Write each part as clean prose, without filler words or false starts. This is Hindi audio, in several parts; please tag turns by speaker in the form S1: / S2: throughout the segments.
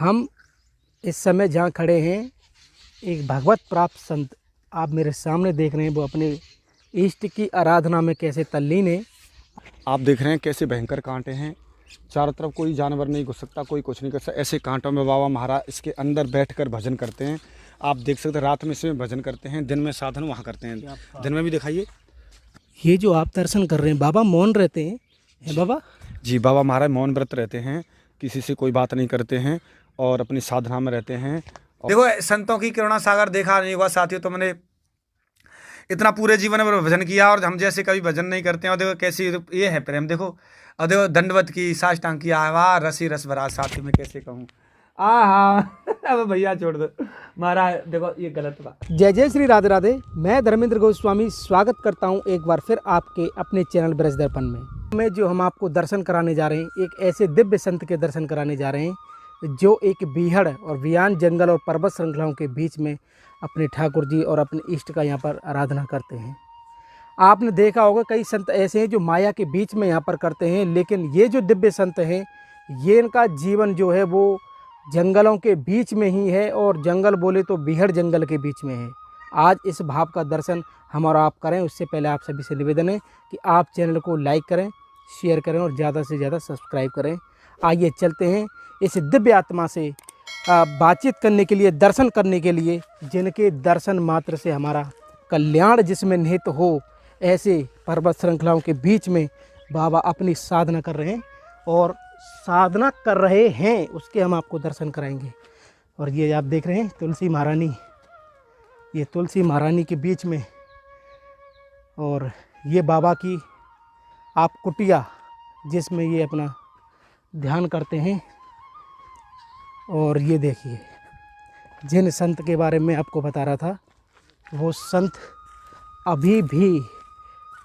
S1: हम इस समय जहाँ खड़े हैं, एक भगवत प्राप्त संत आप मेरे सामने देख रहे हैं, वो अपने इष्ट की आराधना में कैसे तल्लीन है।
S2: आप देख रहे हैं कैसे भयंकर कांटे हैं, चारों तरफ कोई जानवर नहीं घुस सकता, कोई कुछ नहीं कर सकता। ऐसे कांटों में बाबा महाराज इसके अंदर बैठकर भजन करते हैं। आप देख सकते हैं, रात में इसमें भजन करते हैं, दिन में साधन वहाँ करते हैं। दिन में भी दिखाइए।
S1: ये जो आप दर्शन कर रहे हैं, बाबा मौन रहते हैं, है बाबा
S2: जी, बाबा महाराज मौन व्रत रहते हैं, किसी से कोई बात नहीं करते हैं और अपनी साधना में रहते हैं। देखो, संतों की करुणा सागर देखा नहीं हुआ साथियों, तो मैंने इतना पूरे जीवन में भजन किया और हम जैसे कभी भजन नहीं करते हैं। और देखो कैसी ये है प्रेम, देखो। और देखो दंडवत की, साष्टांग की, वाह रसी रस भरा साथी में कैसे कहूँ। अब भैया छोड़ दो महाराज, देखो ये गलत बात।
S1: जय जय श्री राधे राधे। मैं धर्मेंद्र गोस्वामी स्वागत करता हूं एक बार फिर आपके अपने चैनल ब्रज दर्पण में जो हम आपको दर्शन कराने जा रहे हैं, एक ऐसे दिव्य संत के दर्शन कराने जा रहे हैं जो एक बीहड़ और वीरान जंगल और पर्वत श्रृंखलाओं के बीच में अपने ठाकुर जी और अपने इष्ट का यहाँ पर आराधना करते हैं। आपने देखा होगा कई संत ऐसे हैं जो माया के बीच में यहाँ पर करते हैं, लेकिन ये जो दिव्य संत हैं, ये इनका जीवन जो है वो जंगलों के बीच में ही है, और जंगल बोले तो बीहड़ जंगल के बीच में है। आज इस भाव का दर्शन हम और आप करें, उससे पहले आप सभी से निवेदन है कि आप चैनल को लाइक करें, शेयर करें और ज़्यादा से ज़्यादा सब्सक्राइब करें। आइए चलते हैं इस दिव्य आत्मा से बातचीत करने के लिए, दर्शन करने के लिए, जिनके दर्शन मात्र से हमारा कल्याण जिसमें निहित हो। ऐसे पर्वत श्रृंखलाओं के बीच में बाबा अपनी साधना कर रहे हैं और साधना कर रहे हैं, उसके हम आपको दर्शन कराएंगे। और ये आप देख रहे हैं तुलसी महारानी, ये तुलसी महारानी के बीच में, और ये बाबा की आप कुटिया जिसमें ये अपना ध्यान करते हैं। और ये देखिए, जिन संत के बारे में आपको बता रहा था, वो संत अभी भी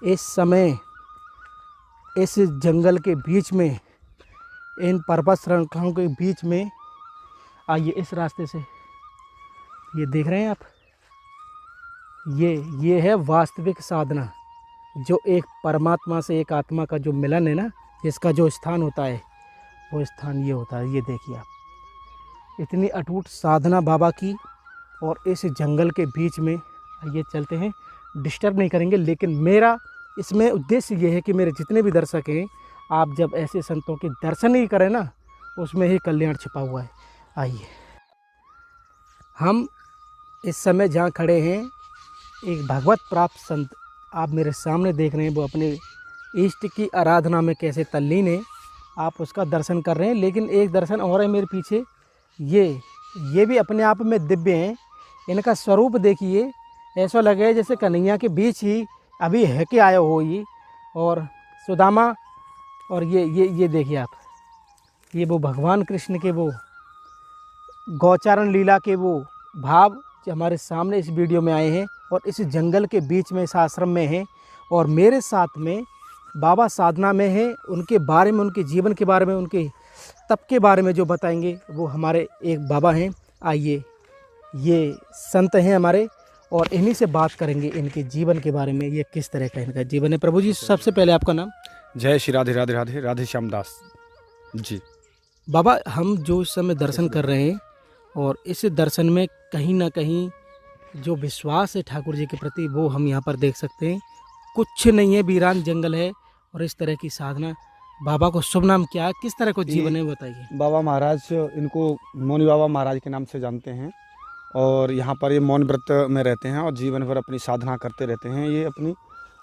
S1: इस समय इस जंगल के बीच में, इन पर्वत श्रृंखलाओं के बीच में, आइए इस रास्ते से, ये देख रहे हैं आप, ये है वास्तविक साधना, जो एक परमात्मा से एक आत्मा का जो मिलन है ना, इसका जो स्थान होता है, वो स्थान ये होता है। ये देखिए आप, इतनी अटूट साधना बाबा की, और इस जंगल के बीच में। आइए चलते हैं, डिस्टर्ब नहीं करेंगे, लेकिन मेरा इसमें उद्देश्य ये है कि मेरे जितने भी दर्शक हैं, आप जब ऐसे संतों के दर्शन ही करें ना, उसमें ही कल्याण छिपा हुआ है। आइए, हम इस समय जहाँ खड़े हैं, एक भगवत प्राप्त संत आप मेरे सामने देख रहे हैं, वो अपने इष्ट की आराधना में कैसे तल्लीन है, आप उसका दर्शन कर रहे हैं। लेकिन एक दर्शन और है मेरे पीछे, ये भी अपने आप में दिव्य हैं। इनका स्वरूप देखिए, ऐसा लगे जैसे कन्हैया के बीच ही अभी है के आए हो ये, और सुदामा। और ये देखिए आप, ये वो भगवान कृष्ण के वो गौचारण लीला के वो भाव जो हमारे सामने इस वीडियो में आए हैं, और इस जंगल के बीच में इस आश्रम में हैं, और मेरे साथ में बाबा साधना में हैं। उनके बारे में, उनके जीवन के बारे में, उनके तप के बारे में जो बताएंगे, वो हमारे एक बाबा हैं। आइए, ये संत हैं हमारे, और इन्हीं से बात करेंगे इनके जीवन के बारे में, ये किस तरह का इनका जीवन है। प्रभु जी, सबसे पहले आपका नाम?
S2: जय श्री राधे राधे राधे, राधे श्याम दास जी।
S1: बाबा, हम जो इस समय दर्शन कर रहे हैं, और इस दर्शन में कहीं ना कहीं जो विश्वास है ठाकुर जी के प्रति, वो हम यहाँ पर देख सकते हैं। कुछ नहीं है, वीरान जंगल है, और इस तरह की साधना। बाबा को शुभ नाम क्या है, किस तरह को जीवन है, बताइए।
S2: बाबा महाराज, इनको मौनी बाबा महाराज के नाम से जानते हैं, और यहाँ पर ये मौन व्रत में रहते हैं और जीवन भर अपनी साधना करते रहते हैं। ये अपनी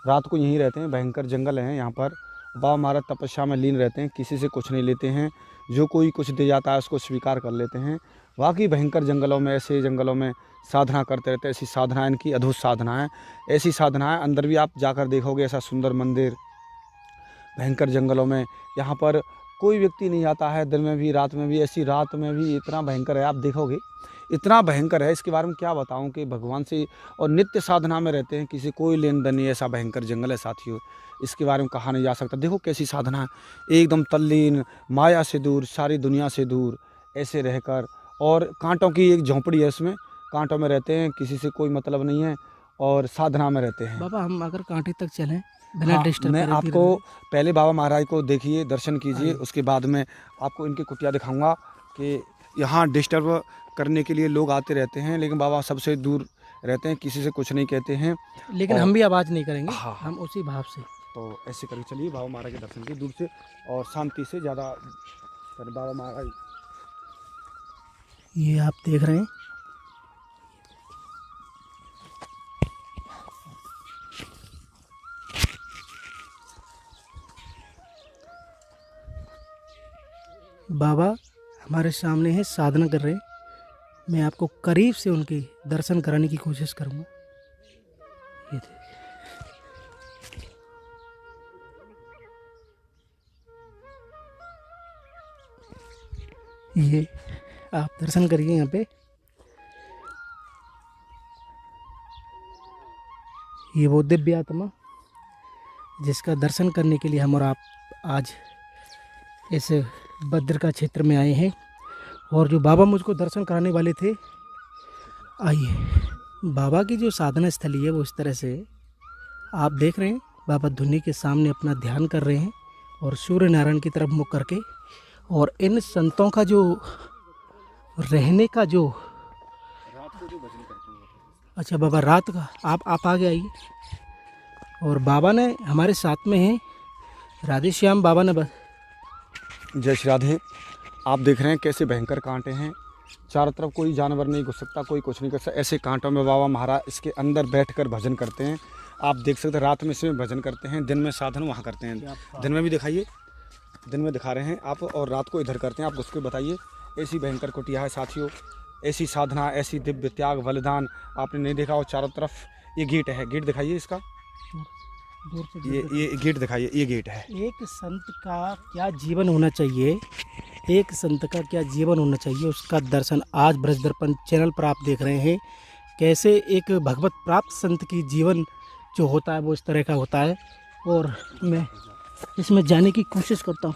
S2: रात को यहीं रहते हैं, भयंकर जंगल है यहाँ पर। बाबा महाराज तपस्या में लीन रहते हैं, किसी से कुछ नहीं लेते हैं, जो कोई कुछ दे जाता है उसको स्वीकार कर लेते हैं। वाकई भयंकर जंगलों में, ऐसे जंगलों में साधना करते रहते हैं। ऐसी साधना इनकी अद्भुत साधना है। ऐसी साधना है, अंदर भी आप जाकर देखोगे, ऐसा सुंदर मंदिर भयंकर जंगलों में। यहाँ पर कोई व्यक्ति नहीं आता है, दिन में भी रात में भी। ऐसी रात में भी इतना भयंकर है, आप देखोगे इतना भयंकर है, इसके बारे में क्या बताऊं कि भगवान से और नित्य साधना में रहते हैं, किसी कोई लेन देन नहीं। ऐसा भयंकर जंगल है साथियों, इसके बारे में कहा नहीं जा सकता। देखो कैसी साधना है, एकदम तल्लीन, माया से दूर, सारी दुनिया से दूर ऐसे रहकर। और कांटों की एक झोंपड़ी है, उसमें कांटों में रहते हैं, किसी से कोई मतलब नहीं है, और साधना में रहते हैं।
S1: बाबा, हम अगर कांटे तक चलें बिना डिस्टर्ब
S2: मैं
S1: करे,
S2: आपको पहले बाबा महाराज को देखिए, दर्शन कीजिए, उसके बाद में आपको इनकी कुटिया दिखाऊंगा कि यहाँ डिस्टर्ब करने के लिए लोग आते रहते हैं, लेकिन बाबा सबसे दूर रहते हैं, किसी से कुछ नहीं कहते हैं।
S1: लेकिन हम भी आवाज़ नहीं करेंगे,
S2: हाँ,
S1: हम उसी भाव से।
S2: तो ऐसे करके चलिए बाबा महाराज के दर्शन के दूर से और शांति से ज़्यादा बाबा महाराज।
S1: ये आप देख रहे हैं, बाबा हमारे सामने है, साधना कर रहे हैं। मैं आपको करीब से उनके दर्शन कराने की कोशिश करूंगा। ये देखिए, ये आप दर्शन करिए यहाँ पे। ये वो दिव्य आत्मा जिसका दर्शन करने के लिए हम और आप आज इस भद्र का क्षेत्र में आए हैं। और जो बाबा मुझको दर्शन कराने वाले थे, आइए, बाबा की जो साधना स्थली है वो इस तरह से आप देख रहे हैं। बाबा धुनी के सामने अपना ध्यान कर रहे हैं और सूर्य नारायण की तरफ मुख करके। और इन संतों का जो रहने का जो
S2: रात को जो भजन करते हैं।
S1: अच्छा बाबा, रात का आप आगे आइए। और बाबा ने हमारे साथ में हैं, राधे श्याम बाबा ने
S2: जय श्री राधे। आप देख रहे हैं कैसे भयंकर कांटे हैं, चारों तरफ कोई जानवर नहीं घुस सकता, कोई कुछ नहीं कर सकता। ऐसे कांटों में बाबा महाराज इसके अंदर बैठकर भजन करते हैं। आप देख सकते हैं, रात में इसमें भजन करते हैं, दिन में साधन वहाँ करते हैं। दिन में भी दिखाइए, दिन में दिखा रहे हैं आप, और रात को इधर करते हैं। आप उसको बताइए। ऐसी भयंकर कुटिया है साथियों, ऐसी साधना, ऐसी दिव्य त्याग बलिदान आपने नहीं देखा। और चारों तरफ ये गेट है, गेट दिखाइए इसका,
S1: दूर से
S2: ये गेट दिखाइए, ये गेट है।
S1: एक संत का क्या जीवन होना चाहिए, एक संत का क्या जीवन होना चाहिए, उसका दर्शन आज ब्रज दर्पण चैनल पर आप देख रहे हैं। कैसे एक भगवत प्राप्त संत की जीवन जो होता है वो इस तरह का होता है। और मैं इसमें जाने की कोशिश करता हूँ।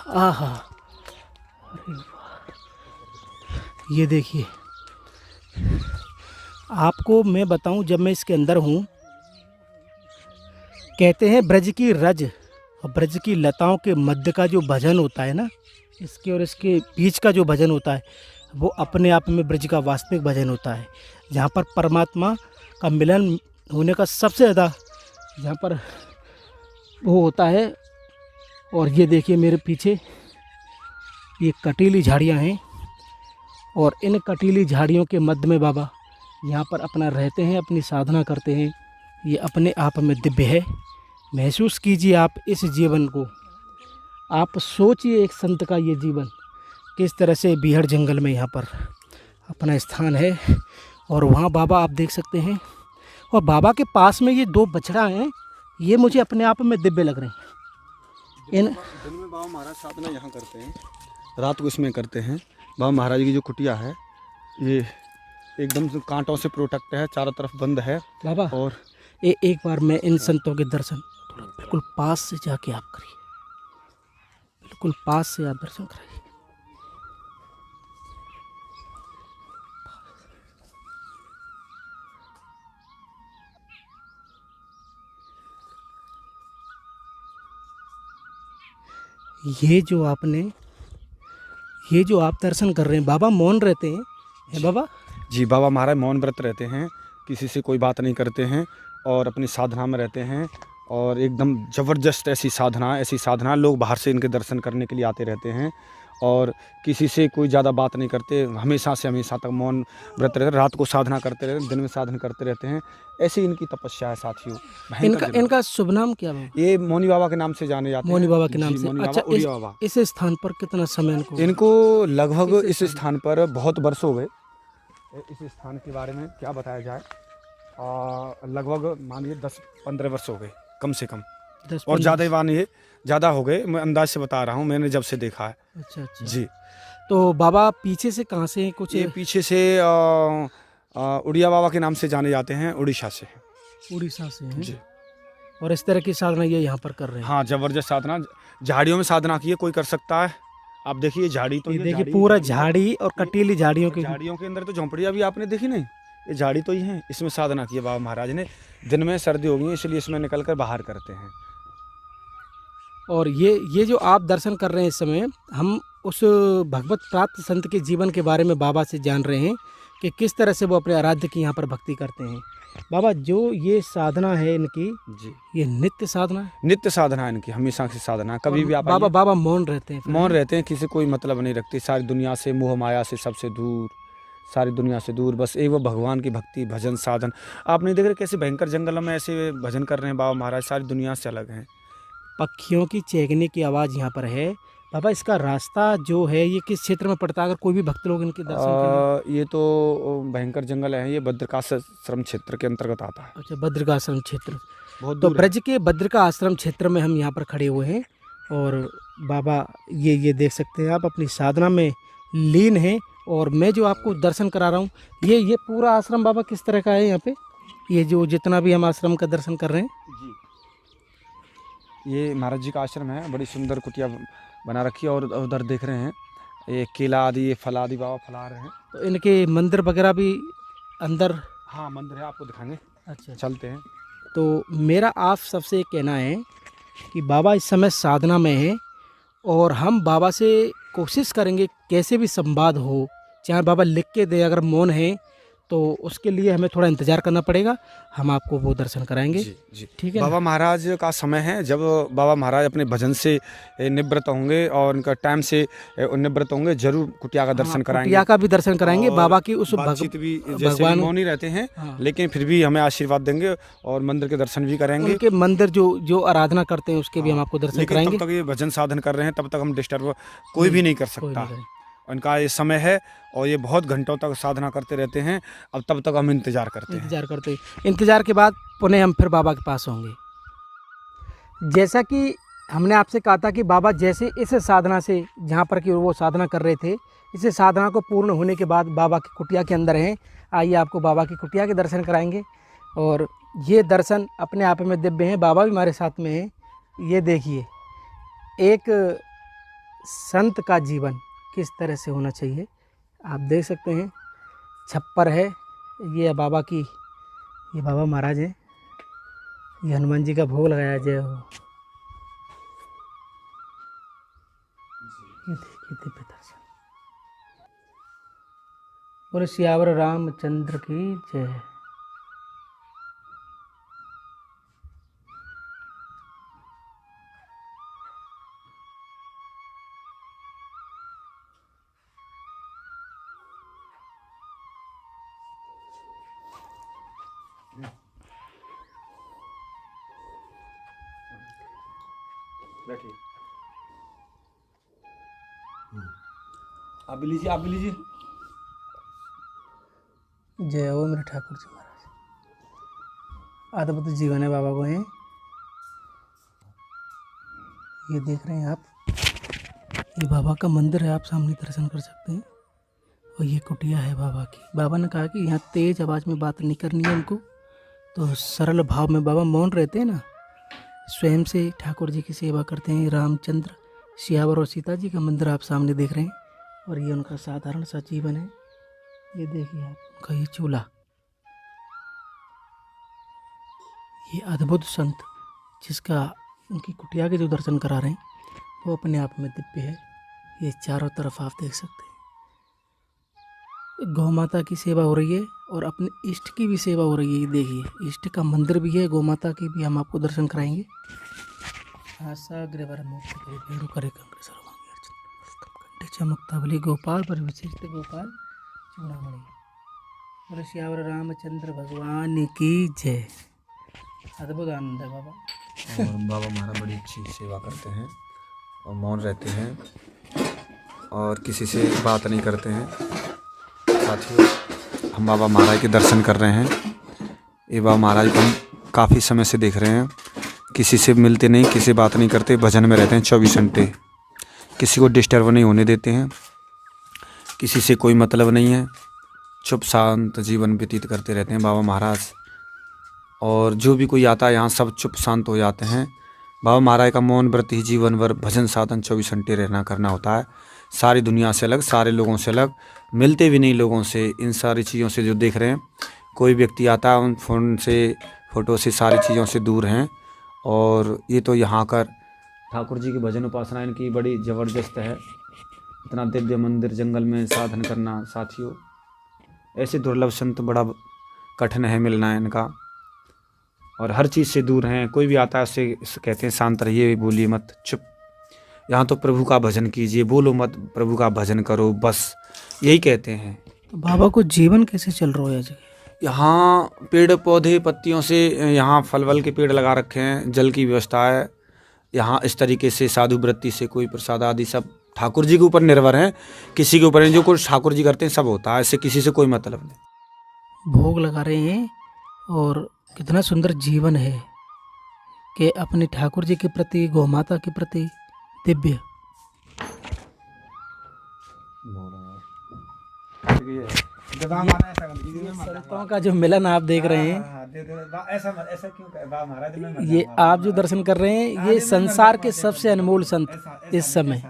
S1: आहा, अरे वाह, ये देखिए, आपको मैं बताऊं, जब मैं इसके अंदर हूँ, कहते हैं ब्रज की रज और ब्रज की लताओं के मध्य का जो भजन होता है ना, इसके और इसके बीच का जो भजन होता है, वो अपने आप में ब्रज का वास्तविक भजन होता है। जहाँ पर परमात्मा का मिलन होने का सबसे ज़्यादा जहाँ पर वो होता है। और ये देखिए मेरे पीछे ये कटीली झाड़ियाँ हैं, और इन कटीली झाड़ियों के मध्य में बाबा यहाँ पर अपना रहते हैं, अपनी साधना करते हैं। ये अपने आप में दिव्य है। महसूस कीजिए आप इस जीवन को, आप सोचिए एक संत का ये जीवन किस तरह से बीहड़ जंगल में यहाँ पर अपना स्थान है। और वहाँ बाबा आप देख सकते हैं, और बाबा के पास में ये दो बछड़ा हैं, ये मुझे अपने आप में दिव्य लग रहे हैं। इन
S2: दिन में बाबा महाराज साधना यहाँ करते हैं, रात को इसमें करते हैं। बाबा महाराज की जो कुटिया है ये एकदम से कांटों से प्रोटेक्ट है, चारों तरफ बंद है
S1: बाबा।
S2: और
S1: एक बार मैं इन संतों के दर्शन थोड़ा बिल्कुल पास से जाके आप करिए, बिल्कुल पास से आप दर्शन कराइए। ये जो आप दर्शन कर रहे हैं, बाबा मौन रहते हैं, है बाबा?
S2: जी, बाबा महाराज मौन व्रत रहते हैं, किसी से कोई बात नहीं करते हैं और अपनी साधना में रहते हैं। और एकदम ज़बरदस्त ऐसी साधना लोग बाहर से इनके दर्शन करने के लिए आते रहते हैं और किसी से कोई ज़्यादा बात नहीं करते, हमेशा से हमेशा तक मौन व्रत रहते हैं, रात को साधना करते रहते हैं, दिन में साधना करते रहते हैं। ऐसी इनकी तपस्या है साथियों।
S1: इनका शुभ नाम क्या है?
S2: ये मौनी बाबा के नाम से जाने जाते हैं।
S1: मौनी बाबा के नाम
S2: जी,
S1: से।
S2: मौनी
S1: अच्छा,
S2: बाबा, उड़िया बाबा।
S1: इस स्थान पर कितना समय
S2: इनको लगभग इस स्थान पर बहुत वर्ष हो गए। इस स्थान के बारे में क्या बताया जाए, लगभग मानिए 10-15 वर्ष हो गए कम से कम, और ज़्यादा मानिए ज़्यादा हो गए। मैं अंदाज से बता रहा हूँ, मैंने जब से देखा है।
S1: अच्छा अच्छा
S2: जी।
S1: तो बाबा पीछे से कहाँ से कुछ?
S2: ये पीछे से उड़िया बाबा के नाम से जाने जाते हैं, उड़ीसा से।
S1: उड़ीसा से हैं
S2: जी।
S1: और इस तरह की साधना ये यहाँ पर कर रहे हैं।
S2: हाँ, ज़बरदस्त साधना, झाड़ियों में साधना की है, कोई कर सकता है। आप देखिए झाड़ी तो
S1: ये देखिए पूरा झाड़ी और कटीली झाड़ियों के
S2: के अंदर तो झोंपड़ियाँ भी आपने देखी नहीं, ये झाड़ी तो ही है, इसमें साधना की है बाबा महाराज ने। दिन में सर्दी हो गई इसलिए इसमें निकल कर बाहर करते हैं।
S1: और ये जो आप दर्शन कर रहे हैं इस समय, हम उस भगवत प्राप्त संत के जीवन के बारे में बाबा से जान रहे हैं कि किस तरह से वो अपने आराध्य की यहाँ पर भक्ति करते हैं। बाबा, जो ये साधना है इनकी,
S2: जी,
S1: ये नित्य साधना है?
S2: नित्य साधना है इनकी, हमेशा की साधना है। कभी भी आप
S1: बाबा
S2: आइए।
S1: बाबा मौन रहते हैं फिर?
S2: मौन रहते हैं, किसी कोई मतलब नहीं रखती, सारी दुनिया से, मोह माया से, सबसे दूर, सारी दुनिया से दूर, बस एक वो भगवान की भक्ति, भजन, साधन। आप नहीं देख रहे कैसे भयंकर जंगल में ऐसे भजन कर रहे हैं बाबा महाराज, सारी दुनिया से अलग हैं।
S1: पक्षियों की चहकने की आवाज़ यहाँ पर है। बाबा, इसका रास्ता जो है ये किस क्षेत्र में पड़ता है, अगर कोई भी भक्त लोग इनके दर्शन के लिए?
S2: ये तो भयंकर जंगल है, ये बद्रिकाश्रम क्षेत्र के अंतर्गत आता है।
S1: अच्छा, बद्रिकाश्रम क्षेत्र।
S2: बहुत
S1: तो
S2: दूर है।
S1: ब्रज के बद्रिका आश्रम क्षेत्र में हम यहाँ पर खड़े हुए हैं और बाबा ये देख सकते हैं आप, अपनी साधना में लीन हैं। और मैं जो आपको दर्शन करा रहा हूँ, ये पूरा आश्रम बाबा किस तरह का है यहाँ पे? ये जो जितना भी हम आश्रम का दर्शन कर रहे हैं
S2: जी, ये महाराज जी का आश्रम है, बड़ी सुंदर कुटिया बना रखी है। और उधर देख रहे हैं ये केला आदि, ये फल आदि बाबा फैला रहे हैं।
S1: तो इनके मंदिर वगैरह भी अंदर?
S2: हाँ, मंदिर है, आपको दिखाएंगे,
S1: अच्छा,
S2: चलते हैं।
S1: तो मेरा आप सबसे कहना है कि बाबा इस समय साधना में है और हम बाबा से कोशिश करेंगे कैसे भी संवाद हो, चाहे बाबा लिख के दे, अगर मौन है तो उसके लिए हमें थोड़ा इंतज़ार करना पड़ेगा, हम आपको वो दर्शन कराएंगे।
S2: जी, जी।
S1: ठीक है ना?
S2: बाबा महाराज का समय है जब बाबा महाराज अपने भजन से निवृत्त होंगे और उनका टाइम से निवृत्त होंगे, जरूर कुटिया का दर्शन कराएंगे।
S1: कुटिया का भी दर्शन कराएंगे,
S2: और
S1: बाबा की उस
S2: बातचीत भी, जैसे
S1: भगवान
S2: मौन ही रहते हैं,
S1: हाँ।
S2: लेकिन फिर भी हमें आशीर्वाद देंगे और मंदिर के दर्शन भी करेंगे।
S1: उनके मंदिर जो आराधना करते हैं उसके भी हम आपको दर्शन
S2: लेकिन
S1: कराएंगे।
S2: तब तक ये भजन साधन कर रहे हैं, तब तक हम डिस्टर्ब कोई भी नहीं कर
S1: कोई
S2: सकता।
S1: नहीं करें।
S2: उनका ये समय है और ये बहुत घंटों तक साधना करते रहते हैं। अब तब तक हम इंतजार करते हैं।
S1: इंतजार के बाद पुनः हम फिर बाबा के पास होंगे। जैसा कि हमने आपसे कहा था कि बाबा जैसे इस साधना से, जहाँ पर कि वो साधना कर रहे थे, इस साधना को पूर्ण होने के बाद बाबा की कुटिया के अंदर हैं। आइए आपको बाबा की कुटिया के दर्शन कराएंगे और ये दर्शन अपने आप में दिव्य हैं। बाबा भी हमारे साथ में हैं। ये देखिए, एक संत का जीवन किस तरह से होना चाहिए आप देख सकते हैं। छप्पर है, ये बाबा की, ये बाबा महाराज हैं। ये हनुमान जी का भोग लगाया, जय हो। ये देखिए दिव्य दर्शन। बोले सियावर रामचंद्र की जय।
S2: बैठिए, आप भी लीजिए, आप भी लीजिए।
S1: जय हो मेरे ठाकुर जी महाराज। अद्भुत जीवन है बाबा को है। ये देख रहे हैं आप, ये बाबा का मंदिर है, आप सामने दर्शन कर सकते हैं। और ये कुटिया है बाबा की। बाबा ने कहा कि यहाँ तेज आवाज़ में बात नहीं करनी है उनको, तो सरल भाव में बाबा मौन रहते हैं ना, स्वयं से ठाकुर जी की सेवा करते हैं। रामचंद्र, सियावर और सीता जी का मंदिर आप सामने देख रहे हैं और ये उनका साधारण सा जीवन है। ये देखिए आप, उनका ये चूल्हा। ये अद्भुत संत जिसका उनकी कुटिया के जो दर्शन करा रहे हैं वो अपने आप में दिव्य है। ये चारों तरफ आप देख सकते हैं। गौ माता की सेवा हो रही है और अपने इष्ट की भी सेवा हो रही है। ये देखिए, इष्ट का मंदिर भी है, गौ माता की भी हम आपको दर्शन कराएंगे। चमकता बलि गोपाल पर विशिष्ट गोपाल चूड़ामणि। बोले सियावर रामचंद्र भगवान की जय। अद्भुत आनंद है बाबा।
S2: और बाबा महाराज बड़ी अच्छी सेवा करते हैं और मौन रहते हैं और किसी से बात नहीं करते हैं। साथियों, हम बाबा महाराज के दर्शन कर रहे हैं। ये बाबा महाराज को हम काफ़ी समय से देख रहे हैं। किसी से मिलते नहीं, किसी से बात नहीं करते, भजन में रहते हैं 24 घंटे। किसी को डिस्टर्ब नहीं होने देते हैं, किसी से कोई मतलब नहीं है, चुप शांत जीवन व्यतीत करते रहते हैं बाबा महाराज। और जो भी कोई आता है यहाँ सब चुप शांत हो जाते हैं। बाबा महाराज का मौन व्रत ही जीवन भर भजन साधन 24 घंटे रहना करना होता है। सारी दुनिया से अलग, सारे लोगों से अलग, मिलते भी नहीं लोगों से, इन सारी चीज़ों से जो देख रहे हैं। कोई व्यक्ति आता है उन फ़ोन से, फ़ोटो से, सारी चीज़ों से दूर हैं। और ये तो यहाँ कर ठाकुर जी की भजन उपासना इनकी बड़ी ज़बरदस्त है। इतना दिव्य मंदिर जंगल में साधन करना साथियों, ऐसे दुर्लभ संत बड़ा कठिन है मिलना है इनका। और हर चीज़ से दूर हैं, कोई भी आता है उससे कहते हैं शांत रहिए, बोलिए मत, चुप। यहाँ तो प्रभु का भजन कीजिए, बोलो मत, प्रभु का भजन करो, बस यही कहते हैं।
S1: तो बाबा को जीवन कैसे चल रहा है जगह?
S2: यहाँ पेड़ पौधे पत्तियों से, यहाँ फल वल के पेड़ लगा रखे हैं, जल की व्यवस्था है यहाँ। इस तरीके से साधु वृत्ति से कोई प्रसाद आदि सब ठाकुर जी के ऊपर निर्भर हैं, किसी के ऊपर नहीं। जो कुछ ठाकुर जी करते हैं सब होता है, इससे किसी से कोई मतलब नहीं।
S1: भोग लगा रहे हैं और कितना सुंदर जीवन है कि अपने ठाकुर जी के प्रति, गौ माता के प्रति दिव्य। संतों का जो मिलन आप देख रहे हैं,
S2: ऐसा क्यों?
S1: ये आप जो दर्शन कर रहे हैं, ये संसार के सबसे अनमोल संत इस समय।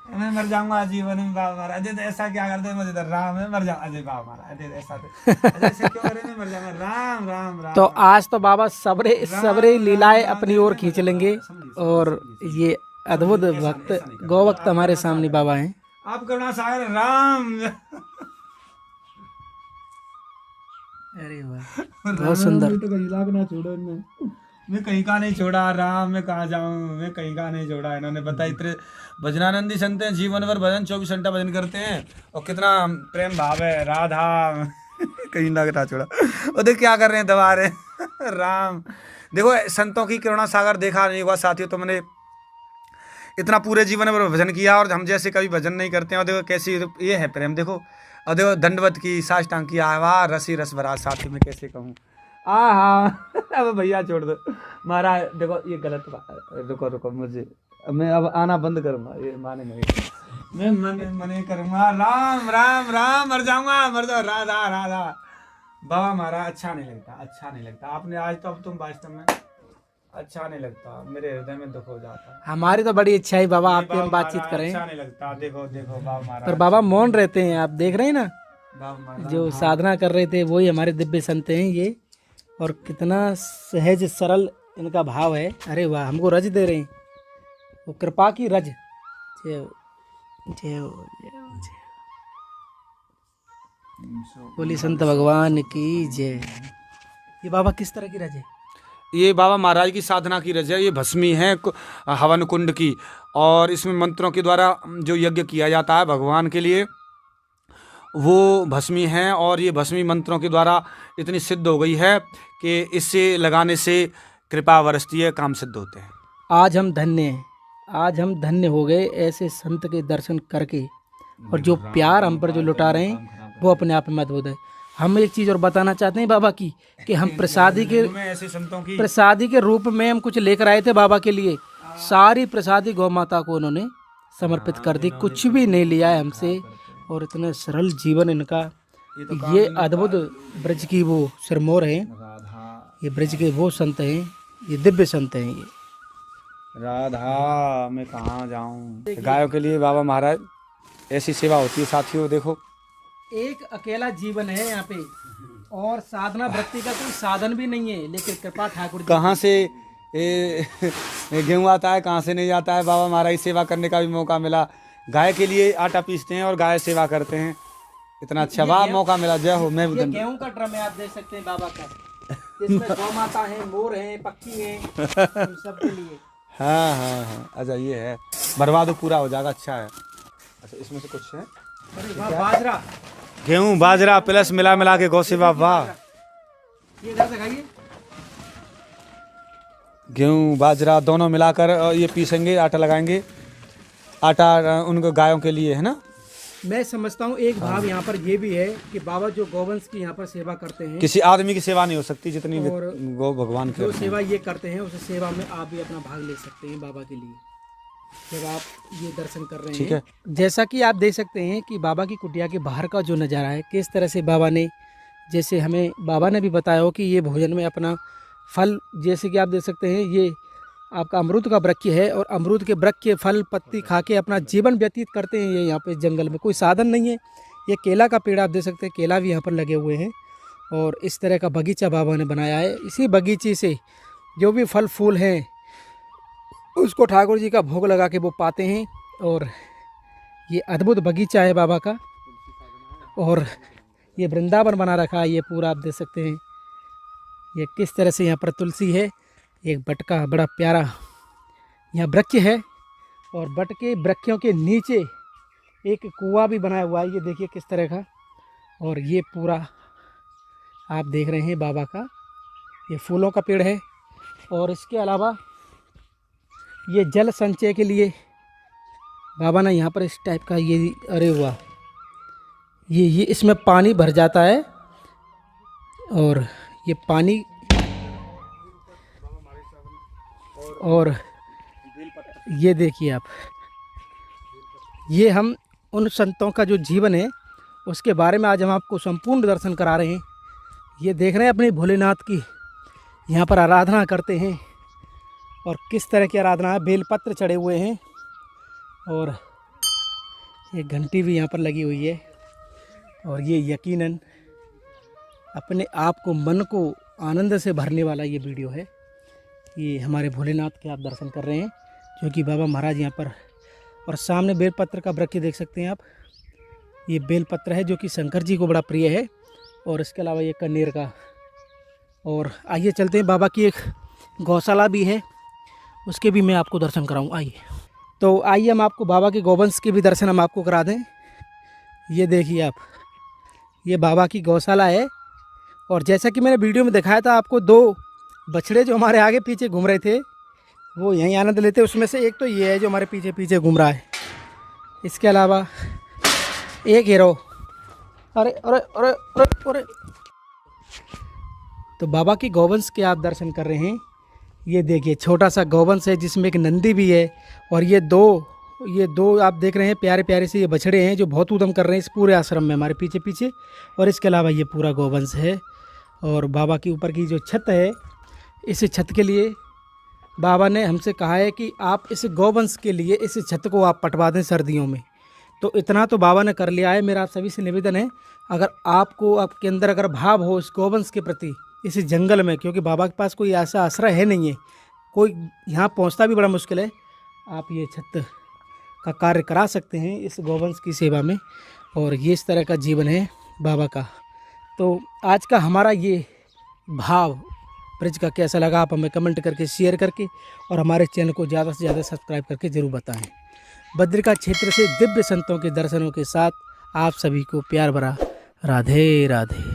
S2: मैं मर जाऊंगा जीवन में बाबा महाराज। तो ऐसा क्या करते मुझे, तो राम है मर जाऊंगा। अजय बाबा महाराज ऐसा क्यों करें, मर जाऊंगा। राम राम राम।
S1: तो आज तो बाबा सबरे लीलाएं अपनी ओर खींच लेंगे और ये अद्भुत भक्त गौ भक्त हमारे सामने बाबा हैं।
S2: आप करुणा सागर राम।
S1: अरे वाह, बहुत सुंदर।
S2: तो कहीं लाग ना छोड़ो इनने। मैं कहीं का नहीं छोड़ा राम, मैं कहाँ जाऊँ, मैं कहीं का नहीं छोड़ा। इन्होंने बता, इतने भजनानंदी संत हैं, जीवन भर भजन 24 घंटा भजन करते हैं और कितना प्रेम भाव है। राधा कहीं ना छोड़ा। और देख क्या कर रहे हैं, दबा रहे राम। देखो संतों की करुणा सागर देखा नहीं हुआ साथियों। तो मैंने इतना पूरे जीवन में भजन किया और हम जैसे कभी भजन नहीं करते हैं। और देखो कैसी ये है प्रेम, देखो। और देखो दंडवत की, साष्टांग की, आवाज रसी रस भरा साथी में कैसे कहूँ। अब भैया छोड़ दो महाराज। देखो ये गलत बात, रुको रुको, मुझे मैं अब आना बंद करूंगा, ये माने नहीं। मैं मने करूंगा। राम राम राम, मर जाऊंगा, मर जाओ। राधा राधा बाबा महाराज। अच्छा नहीं लगता, अच्छा नहीं लगता आपने आज तो, अब तुम वास्तव में अच्छा नहीं लगता, मेरे हृदय में दुख हो जाता है।
S1: हमारी तो बड़ी इच्छा है बाबा आपसे हम बातचीत करें।
S2: अच्छा नहीं लगता। देखो देखो बाबा महाराज,
S1: पर बाबा मौन रहते हैं, आप देख रहे हैं ना।
S2: बाबा महाराज
S1: जो साधना कर रहे थे वही हमारे दिव्य संत हैं ये। और कितना सहज सरल इनका भाव है। अरे वाह, हमको रज दे रहे हैं, वो कृपा की रज। जय हो, जय हो, जय हो, जय हो। बोली संत भगवान की जय। ये बाबा किस तरह की रज है?
S2: ये बाबा महाराज की साधना की रज है। ये भस्मी है हवन कुंड की, और इसमें मंत्रों के द्वारा जो यज्ञ किया जाता है भगवान के लिए, वो भस्मी है। और ये भस्मी मंत्रों के द्वारा इतनी सिद्ध हो गई है कि इससे लगाने से कृपा बरसती है, काम सिद्ध होते हैं।
S1: आज हम धन्य हैं, आज हम धन्य हो गए ऐसे संत के दर्शन करके। और जो प्यार हम पर जो लुटा रहे हैं वो अपने आप में अद्भुत है। हम एक चीज़ और बताना चाहते हैं बाबा की, कि हम प्रसादी के रूप में हम कुछ लेकर आए थे बाबा के लिए। सारी प्रसादी गौ माता को उन्होंने समर्पित कर दी, कुछ भी नहीं लिया है हमसे। और इतना सरल जीवन इनका। ये अद्भुत ब्रज की वो सिरमौर है, ये ब्रज के वो संत हैं, ये दिव्य संत हैं ये।
S2: राधा मैं कहाँ जाऊँ। गायों के लिए बाबा महाराज ऐसी सेवा होती है साथियों। देखो
S1: एक अकेला जीवन है यहाँ पे, और साधना वृत्ति का कोई साधन भी नहीं है, लेकिन कृपा ठाकुर जी।
S2: कहाँ से गेहूँ आता है, कहाँ से नहीं आता है। बाबा महाराज सेवा करने का भी मौका मिला। गाय के लिए आटा पीसते हैं और गाय सेवा करते हैं। इतना अच्छा वाह मौका मिला। जय हो। मैं
S1: ये गेहूं का ड्रम है, आप देख सकते हैं बाबा का। इसमें गौ माता है, मोर है, पक्षी है, इन सब के लिए।
S2: हाँ हाँ हाँ, अच्छा ये है, बर्बाद पूरा हो जाएगा। अच्छा है। अच्छा इसमें से कुछ है
S1: बाजरा,
S2: गेहूँ बाजरा प्लस मिला मिला के गौ सेवा। वाह,
S1: ये इधर से खाइए।
S2: गेहूँ बाजरा दोनों मिलाकर ये पीसेंगे, आटा लगाएंगे। आटा उनको गायों के लिए है ना।
S1: मैं समझता हूँ एक भाव यहाँ पर ये भी है कि बाबा जो गौवंश की यहाँ पर सेवा करते हैं,
S2: किसी आदमी की सेवा नहीं हो सकती जितनी गौ भगवान की
S1: जो सेवा ये करते हैं, उस सेवा में आप भी अपना भाग ले सकते हैं बाबा के लिए, जब आप ये दर्शन कर रहे हैं।
S2: ठीक है।
S1: जैसा कि आप देख सकते हैं कि बाबा की कुटिया के बाहर का जो नज़ारा है, किस तरह से बाबा ने, जैसे हमें बाबा ने भी बताया हो कि ये भोजन में अपना फल, जैसे कि आप देख सकते हैं ये आपका अमरूद का वृक्ष है, और अमरूद के वृक्ष के फल पत्ती खा के अपना जीवन व्यतीत करते हैं। ये यहाँ पे जंगल में कोई साधन नहीं है। ये केला का पेड़ आप देख सकते हैं, केला भी यहाँ पर लगे हुए हैं, और इस तरह का बगीचा बाबा ने बनाया है। इसी बगीचे से जो भी फल फूल हैं उसको ठाकुर जी का भोग लगा के वो पाते हैं। और ये अद्भुत बगीचा है बाबा का। और ये वृंदावन बना रखा है ये पूरा, आप देख सकते हैं ये किस तरह से यहाँ पर तुलसी है, एक बट का बड़ा प्यारा यहाँ वृक्ष है। और बट के वृक्षों के नीचे एक कुआं भी बनाया हुआ है, ये देखिए किस तरह का। और ये पूरा आप देख रहे हैं बाबा का ये फूलों का पेड़ है। और इसके अलावा ये जल संचय के लिए बाबा ने यहाँ पर इस टाइप का ये अरे हुआ ये इसमें पानी भर जाता है। और ये पानी और ये देखिए आप, ये हम उन संतों का जो जीवन है उसके बारे में आज हम आपको संपूर्ण दर्शन करा रहे हैं। ये देख रहे हैं अपने भोलेनाथ की यहाँ पर आराधना करते हैं और किस तरह की आराधना है। बेलपत्र चढ़े हुए हैं और एक घंटी भी यहाँ पर लगी हुई है। और ये यकीनन अपने आप को, मन को आनंद से भरने वाला ये वीडियो है। ये हमारे भोलेनाथ के आप दर्शन कर रहे हैं जो कि बाबा महाराज यहाँ पर। और सामने बेलपत्र का वृक्ष देख सकते हैं आप, ये बेलपत्र है जो कि शंकर जी को बड़ा प्रिय है। और इसके अलावा ये कनेर का। और आइए चलते हैं, बाबा की एक गौशाला भी है, उसके भी मैं आपको दर्शन कराऊँ। आइए तो आइए हम आपको बाबा के गौवंश के भी दर्शन हम आपको करा दें। ये देखिए आप, ये बाबा की गौशाला है। और जैसा कि मैंने वीडियो में दिखाया था आपको, 2 बछड़े जो हमारे आगे पीछे घूम रहे थे वो यहीं आनंद लेते, उसमें से एक तो ये है जो हमारे पीछे पीछे घूम रहा है। इसके अलावा एक हीरो, अरे अरे अरे अरे अरे। तो बाबा की गौवंश के आप दर्शन कर रहे हैं। ये देखिए छोटा सा गौवंश है जिसमें एक नंदी भी है। और ये दो आप देख रहे हैं प्यारे प्यारे से ये बछड़े हैं जो बहुत ऊधम कर रहे हैं इस पूरे आश्रम में हमारे पीछे पीछे। और इसके अलावा ये पूरा गौवंश है। और बाबा की ऊपर की जो छत है, इस छत के लिए बाबा ने हमसे कहा है कि आप इस गौवंश के लिए इस छत को आप पटवा दें सर्दियों में। तो इतना तो बाबा ने कर लिया है। मेरा आप सभी से निवेदन है, अगर आपको आपके अंदर अगर भाव हो इस गौवंश के प्रति, इस जंगल में, क्योंकि बाबा के पास कोई ऐसा आश्रय है नहीं है, कोई यहाँ पहुँचना भी बड़ा मुश्किल है, आप ये छत का कार्य करा सकते हैं इस गौवंश की सेवा में। और ये इस तरह का जीवन है बाबा का। तो आज का हमारा ये भाव ब्रज का कैसा लगा, आप हमें कमेंट करके, शेयर करके और हमारे चैनल को ज़्यादा से ज़्यादा सब्सक्राइब करके ज़रूर बताएं। बद्रिका क्षेत्र से दिव्य संतों के दर्शनों के साथ आप सभी को प्यार भरा राधे राधे।